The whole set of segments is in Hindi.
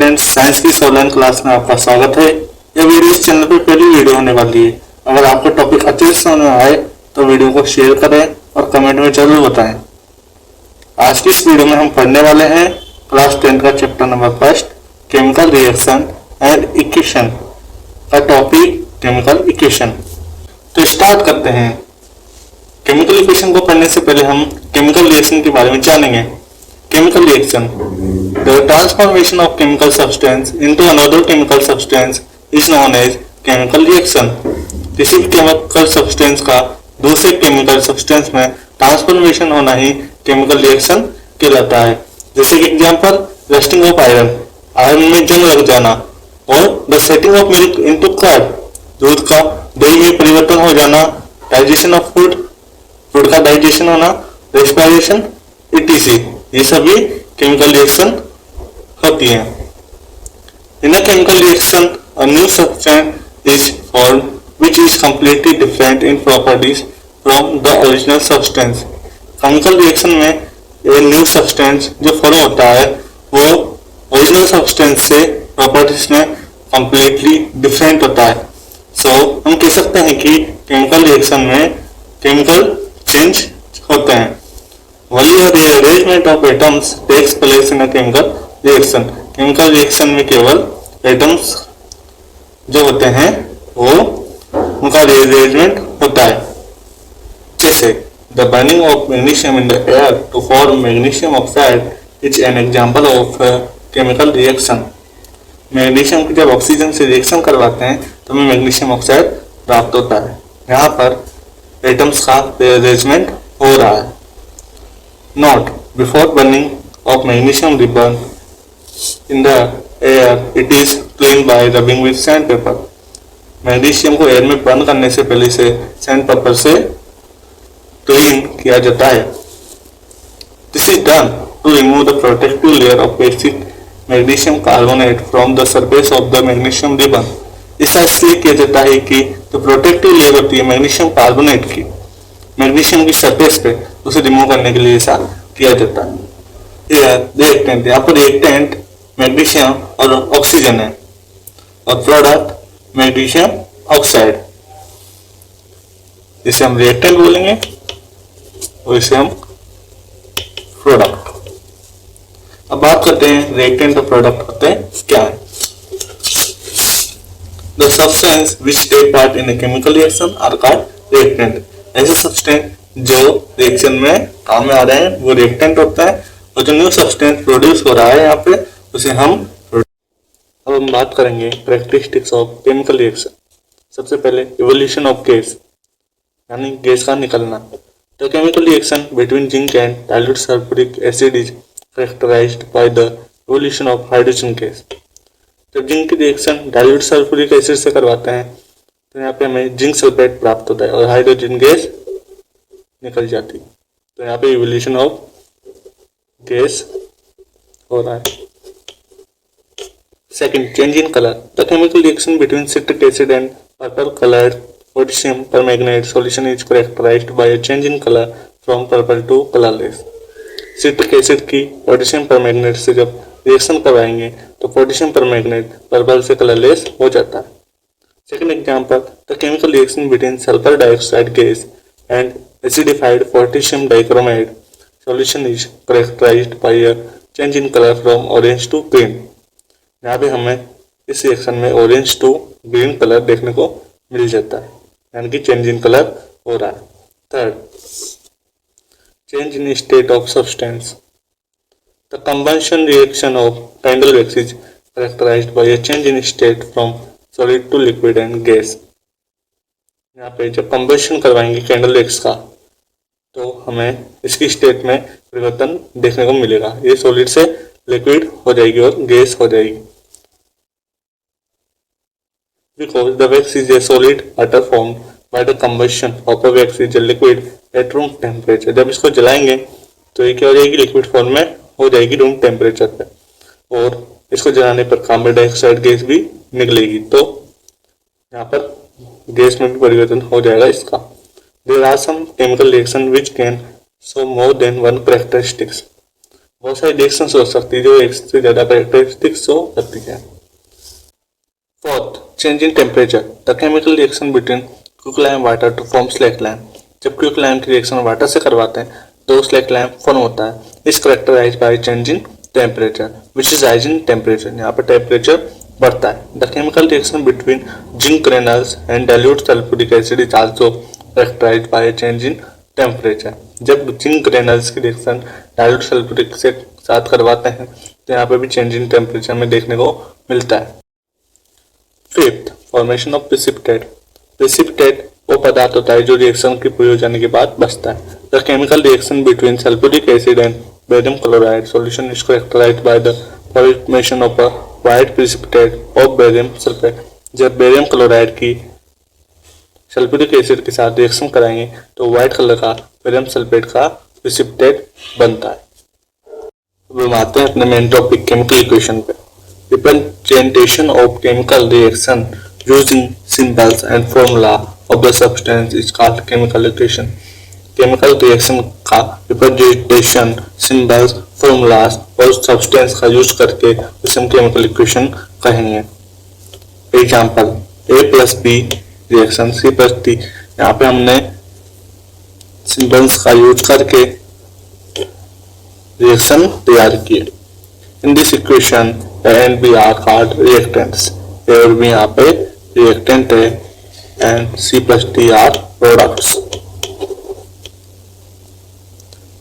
स्टूडेंट्स, साइंस की इस ऑनलाइन क्लास में आपका स्वागत है। यह वीडियो इस चैनल पर पहली वीडियो होने वाली है। अगर आपको टॉपिक अच्छे से समझ में आए तो वीडियो को शेयर करें और कमेंट में जरूर बताएं। आज की इस वीडियो में हम पढ़ने वाले हैं क्लास 10 का chapter number 1 chemical reaction and equation का टॉपिक केमिकल इक्वेशन। तो स्टार्ट करते हैं। केमिकल इक्वेशन को पढ़ने से पहले हम केमिकल रिएक्शन के बारे में जानेंगे। Chemical reaction. The transformation of chemical substance into another chemical substance is known as chemical reaction. किसी भी chemical substance का दूसरे chemical substance में ट्रांसफॉर्मेशन होना ही chemical reaction कहलाता है। जैसे कि example, rusting of iron, iron में जंग लग जाना, और the setting of milk into curd, दूध का दही में परिवर्तन हो जाना, डाइजेशन ऑफ फूड, फूड का डाइजेशन होना, रेस्पिरेशन etc. ये सभी केमिकल रिएक्शन होती हैं। In a chemical reaction a new substance is formed which is completely different in properties from the original substance. Chemical reaction में ये न्यू सब्सटेंस जो फॉर्म होता है वो ओरिजिनल सब्सटेंस से प्रॉपर्टीज में कंप्लीटली डिफरेंट होता है। सो हम कह सकते हैं कि केमिकल रिएक्शन में केमिकल चेंज होते हैं। Only a rearrangement of atoms takes place in a chemical reaction. Chemical reaction में केवल एटम्स जो होते हैं वो उनका rearrangement होता है। जैसे the burning of magnesium in the air to form magnesium oxide is an example of a chemical reaction. Magnesium की जब ऑक्सीजन से रिएक्शन करवाते हैं तो हमें मैग्नीशियम ऑक्साइड प्राप्त होता है। यहाँ पर एटम्स का rearrangement हो रहा है। Note: before burning of magnesium ribbon in the air, it is cleaned by rubbing with sandpaper. Magnesium को एयर में बर्न करने से पहले इसे सैंडपेपर से क्लीन किया जाता है। This is done to remove the protective layer of basic magnesium carbonate from the surface of the magnesium ribbon. ऐसा इसलिए किया जाता है कि जो प्रोटेक्टिव लेयर होती है मैग्नीशियम कार्बोनेट की, मैग्नीशियम की सरफेस पे उसे रिमूव करने के लिए ऐसा किया जाता है। रिएक्टेंट, यहाँ पर रिएक्टेंट मैग्नीशियम और ऑक्सीजन है और प्रोडक्ट मैग्नीशियम ऑक्साइड, इसे हम रिएक्टेंट बोलेंगे और इसे हम प्रोडक्ट। अब बात करते हैं रिएक्टेंट और प्रोडक्ट होते हैं क्या है। The substance which take part in a chemical reaction are called reactant. ऐसे सब्सटेंस जो रिएक्शन में काम में आ रहे हैं वो रिएक्टेंट होता है, और जो न्यू सब्सटेंस प्रोड्यूस हो रहा है यहाँ पे उसे हम। अब हम बात करेंगे कैरेक्टरिस्टिक्स ऑफ केमिकल रिएक्शन। सबसे पहले इवोल्यूशन ऑफ गैस, यानी गैस का निकलना। The chemical reaction between zinc and dilute sulphuric acid is characterised by the evolution of hydrogen gas. जब जिंक की रिएक्शन डाइल्यूट सल्फ्यूरिक एसिड से करवाते हैं तो यहाँ पे हमें जिंक सल्फेट प्राप्त होता है और हाइड्रोजन गैस निकल जाती है। तो यहाँ पे इवोल्यूशन ऑफ गैस हो रहा है। Second, change in colour. The chemical reaction between citric acid and purple coloured potassium permanganate solution is characterised by a change in colour from purple to colourless. Citric acid की पोटेशियम परमैंगनेट से जब रिएक्शन करवाएंगे तो पोटेशियम परमैंगनेट पर्पल से कलरलेस हो जाता है। Second example, the chemical reaction between sulfur dioxide gas and acidified potassium dichromate solution is characterized by a change in color from orange to green. यहाँ पे हमें इस रिएक्शन में ऑरेंज टू ग्रीन कलर देखने को मिल जाता है, यानी कि चेंज इन कलर हो रहा है। Third, change in state of substance. The combustion reaction of candle wax is characterized by a change in state from solid to liquid and gas. यहाँ पे जब कंबशन करवाएंगे कैंडल वैक्स का तो हमें इसकी स्टेट में परिवर्तन देखने को मिलेगा। ये सॉलिड से लिक्विड हो जाएगी और गैस हो जाएगी। Because the wax is a solid matter formed by the combustion of a wax is a liquid at room temperature. जब इसको जलाएंगे तो ये क्या हो जाएगी, लिक्विड फॉर्म में हो जाएगी रूम टेम्परेचर पे, और इसको जलाने पर कार्बन डाइऑक्साइड गैस भी निकलेगी, तो यहाँ पर गैस में भी परिवर्तन हो जाएगा इसका। There are some chemical reaction which can show more than one characteristics. बहुत सारी रिएक्शंस हो सकती है जो एक से ज्यादा कैरेक्टरिस्टिक्स हो सकती है। Fourth, change in temperature. The chemical reaction between quicklime water to form slack lime. जब क्विकलाइम की रिएक्शन वाटर से करवाते हैं तो स्लैक-लाइम फॉर्म होता है। इस characterise by change in temperature which is rise in temperature. यहाँ पर टेम्परेचर बढ़ता है। The chemical reaction between zinc granules and dilute sulphuric acid is also characterise by change in temperature. जब जिंक ग्रेनल्स की रिएक्शन डाइल्यूट सल्फ्यूरिक से साथ करवाते हैं तो यहाँ पे भी चेंज इन टेम्परेचर में देखने को मिलता है। Fifth, formation of precipitate. Precipitate वो पदार्थ होता है जो रिएक्शन की पूरी हो जाने के बाद बचता है। The chemical reaction between sulphuric acid and barium chloride solution is characterised by the formation of a white precipitate of barium sulphate. जब बेरियम क्लोराइड की सल्फ्यूरिक एसिड के साथ रिएक्शन कराएंगे तो व्हाइट कलर का बेरियम सल्फेट का प्रेसिपिटेट बनता है। अब हम आते हैं अपने मेन टॉपिक केमिकल इक्वेशन पे। Representation of chemical reaction using symbols and formula of the substance is called chemical equation. Chemical reaction का representation, symbols, formulas और substance का use करके उसे हम chemical equation कहेंगे। Example, A plus B reaction C plus D। यहाँ पे हमने symbols का use करके reaction तैयार किए। In this equation A and B are called reactants। A और B यहाँ पे reactant है and C plus D are products।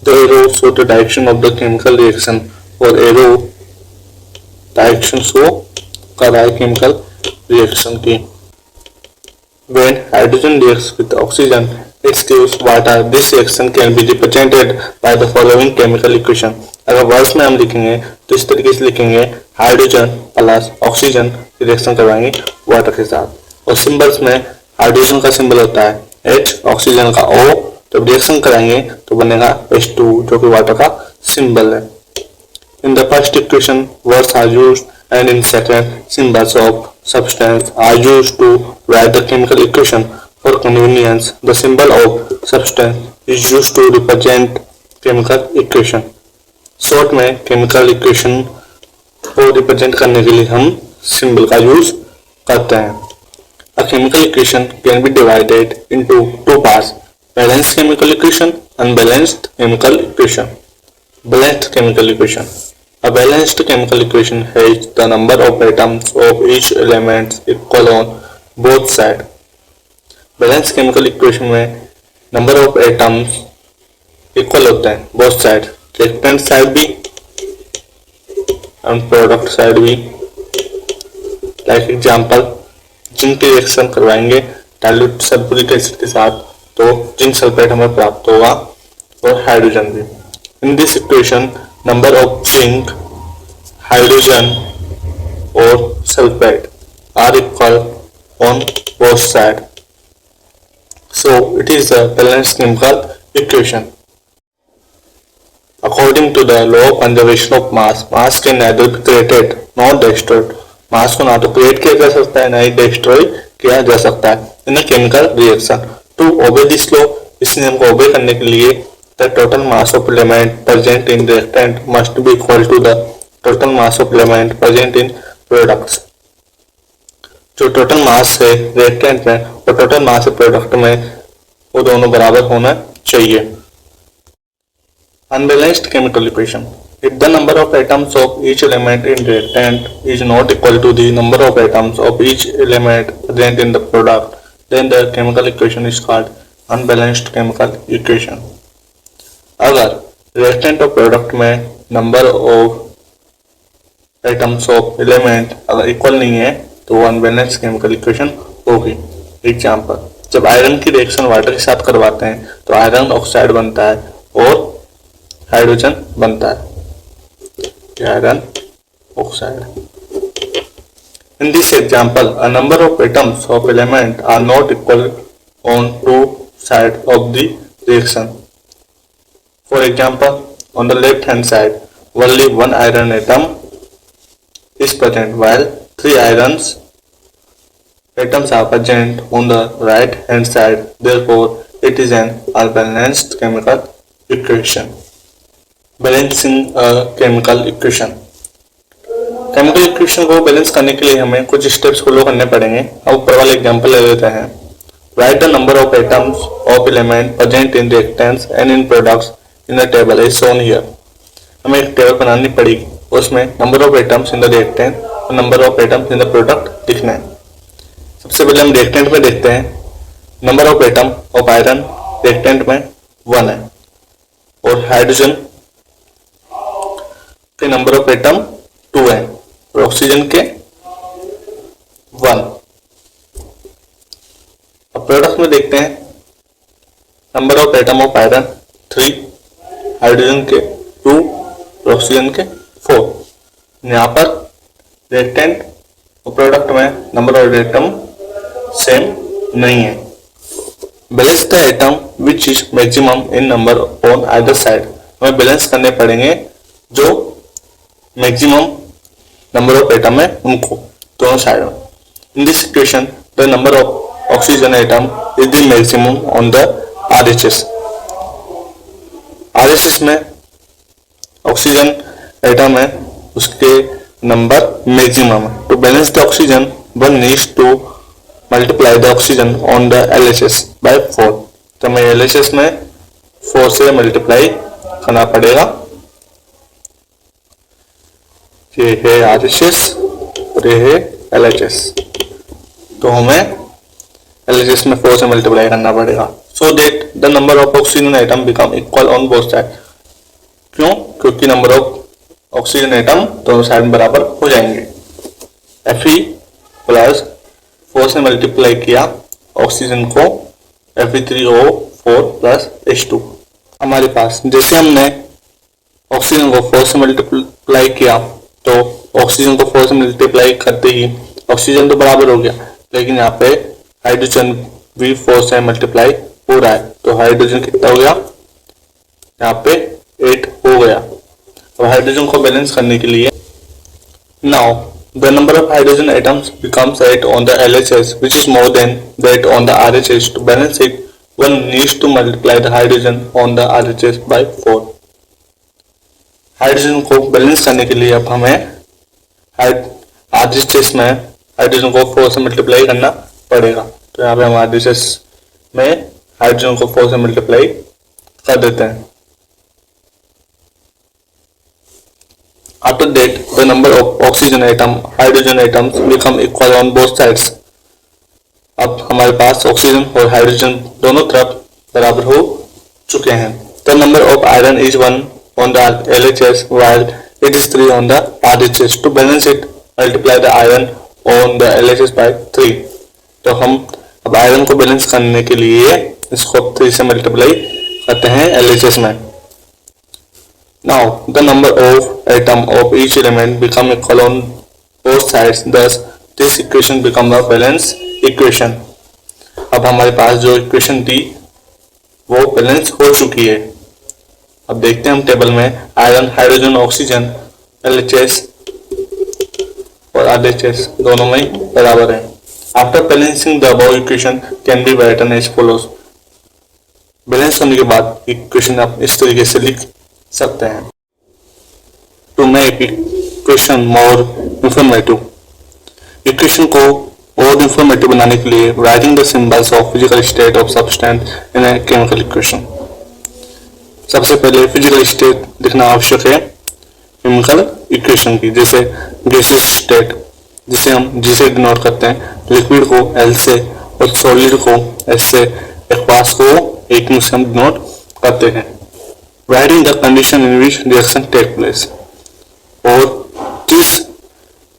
The arrow show the direction of the chemical reaction और arrow direction show कर रहा है chemical reaction की। When hydrogen reacts with oxygen it gives water। This reaction can be represented by the following chemical equation। अगर वर्ड्स में हम लिखेंगे तो इस तरीके से लिखेंगे, हाइड्रोजन प्लस ऑक्सीजन रिएक्शन करवाएंगे वाटर के साथ। और सिंबल्स में हाइड्रोजन का सिंबल होता है H, ऑक्सीजन का O। जब रिएक्शन कराएंगे तो बनेगा H2 जो कि वाटर का सिंबल है। In the first equation words are used and in second symbols of substance are used to write the chemical equation. For convenience the symbol of substance is used to represent chemical equation. Short में केमिकल इक्वेशन को रिप्रेजेंट करने के लिए हम सिंबल का यूज करते हैं। A chemical equation can be divided into two parts, balanced chemical equation, unbalanced chemical equation. Balanced chemical equation, a balanced chemical equation has the number of atoms of each element equal on both side. Balanced chemical equation में नंबर ऑफ एटम्स इक्वल होते हैं बोथ साइड, रिएक्टेंट साइड भी और प्रोडक्ट साइड भी। लाइक एग्जांपल, जिंक की रिएक्शन करवाएंगे डाइल्यूट सल्फ्यूरिक एसिड के साथ तो जिंक सल्फेट हमें प्राप्त होगा और हाइड्रोजन भी। In this equation number of zinc, hydrogen और sulphate are equal on both side, so it is a balanced chemical equation. According to the law of conservation of mass, mass can neither be created nor destroyed। मास को ना तो क्रिएट किया जा सकता है ना ही डिस्ट्रॉय किया जा सकता है in chemical reaction. To obey this law, इस नियम को ओबे करने के लिए the total mass of element present in reactant must be equal to the total mass of element present in products. जो टोटल मास है रिएक्टेंट में और टोटल मास है प्रोडक्ट में वो दोनों बराबर होना चाहिए। Unbalanced chemical equation, if the number of atoms of each element in reactant is not equal to the number of atoms of each element present in the product, then the chemical equation is called unbalanced chemical equation। अगर reactant और product में number of atoms of element अगर equal नहीं है तो वो unbalanced chemical equation होगी। एग्जाम्पल, जब आयरन की रिएक्शन वाटर के साथ करवाते हैं तो आयरन ऑक्साइड बनता है और हाइड्रोजन बनता है, iron oxide. In this example a number of atoms of element are not equal on two side of the reaction. For example, on the left hand side only one iron atom is present while 3 iron atoms are present on the right hand side, therefore it is an unbalanced chemical equation। Balancing chemical equation. Chemical equation को बैलेंस करने के लिए हमें कुछ स्टेप्स फॉलो करने पड़ेंगे। अब ऊपर वाले एग्जांपल ले लेते हैं। Write the number of atoms of element present in reactants and in products in the table is shown here. हमें एक टेबल बनानी पड़ेगी, उसमें number of atoms in the reactant और number of atoms in the product लिखना है। सबसे पहले हम रिएक्टेंट में देखते हैं। Number of atom of iron reactant में 1 है और हाइड्रोजन के नंबर ऑफ एटम 2 है और ऑक्सीजन के 1। अब प्रोडक्ट में देखते हैं। Number of atom of iron 3, hydrogen के 2 और ऑक्सीजन के 4। यहाँ पर रिएक्टेंट और प्रोडक्ट में नंबर ऑफ एटम सेम नहीं है। Balance the atom which is maximum in number on either side. हमें बैलेंस करने पड़ेंगे जो मैक्सिमम नंबर ऑफ एटम है उनको दोनों साइड में। In this equation the number of oxygen atom is the maximum on the RHS। RHS में ऑक्सीजन एटम है, उसके नंबर मैक्सिमम है। To balance the oxygen one needs to multiply the oxygen on the LHS by 4। तो हमें LHS में 4 से मल्टीप्लाई करना पड़ेगा। ये है RHS और ये है LHS, तो हमें LHS में 4 से मल्टीप्लाई करना पड़ेगा। So that the number of oxygen atom become equal on both side. क्यों? क्योंकि नंबर ऑफ ऑक्सीजन एटम दोनों साइड में बराबर हो जाएंगे। Fe प्लस 4 से मल्टीप्लाई किया ऑक्सीजन को Fe3O4 प्लस H2। हमारे पास जैसे हमने ऑक्सीजन को 4 से मल्टीप्लाई किया तो ऑक्सीजन को 4 से मल्टीप्लाई करते ही ऑक्सीजन तो बराबर हो गया, लेकिन यहाँ पे हाइड्रोजन भी 4 से मल्टीप्लाई हो रहा है, तो हाइड्रोजन कितना हो गया? यहाँ पे 8 हो गया। अब हाइड्रोजन को बैलेंस करने के लिए now the number of hydrogen atoms becomes 8 on the LHS, which is more than that on the RHS. To balance it, one needs to multiply the hydrogen on the RHS by 4. Hydrogen को बैलेंस करने के लिए अब हमें RHS में हाइड्रोजन को 4 से मल्टीप्लाई करना पड़ेगा। तो यहाँ पे हम RHS में हाइड्रोजन को 4 से मल्टीप्लाई कर देते हैं। After that, the number of oxygen atom, hydrogen atoms become equal on both sides. अब हमारे पास ऑक्सीजन और हाइड्रोजन दोनों तरफ बराबर हो चुके हैं। The number of iron is 1 on the LHS while it is 3 on the RHS. To balance it, multiply the iron on the LHS by 3. तो हम अब आयरन को बैलेंस करने के लिए इसको 3 से मल्टीप्लाई करते हैं LHS में। Now the number of atom of each element become equal on both sides. Thus this equation become a balance equation. अब हमारे पास जो इक्वेशन थी वो बैलेंस हो चुकी है। अब देखते हैं हम टेबल में आयरन, हाइड्रोजन, ऑक्सीजन, LHS और RHS दोनों में बराबर है। After balancing the above equation can be written as follows. Balance होने के बाद इक्वेशन आप इस तरीके से लिख सकते हैं। To make equation more informative, equation को और इंफॉर्मेटिव बनाने के लिए writing the symbols of physical state of substance in a chemical equation. सबसे पहले फिजिकल स्टेट लिखना आवश्यक है केमिकल इक्वेशन की। जैसे गैसियस स्टेट जिसे हम G से डिनोट करते हैं, लिक्विड को L से और सॉलिड को S से, एक्वास को एक से हम डिनोट करते हैं। Writing the condition in which reaction take place, और जिस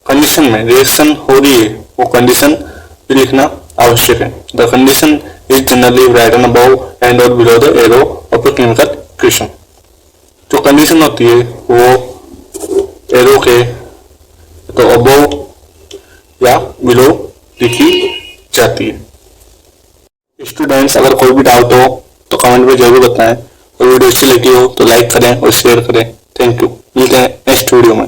कंडीशन में रिएक्शन हो रही है वो कंडीशन भी लिखना आवश्यक है। The condition is generally written above and or below the arrow of the chemical equation. जो कंडीशन होती है वो एरो के तो above या below लिखी जाती है। स्टूडेंट्स, अगर कोई भी डाउट हो तो कमेंट में जरूर बताएं और वीडियो अच्छी लगी हो तो लाइक करें और शेयर करें। Thank you. मिलते हैं नेक्स्ट वीडियो में।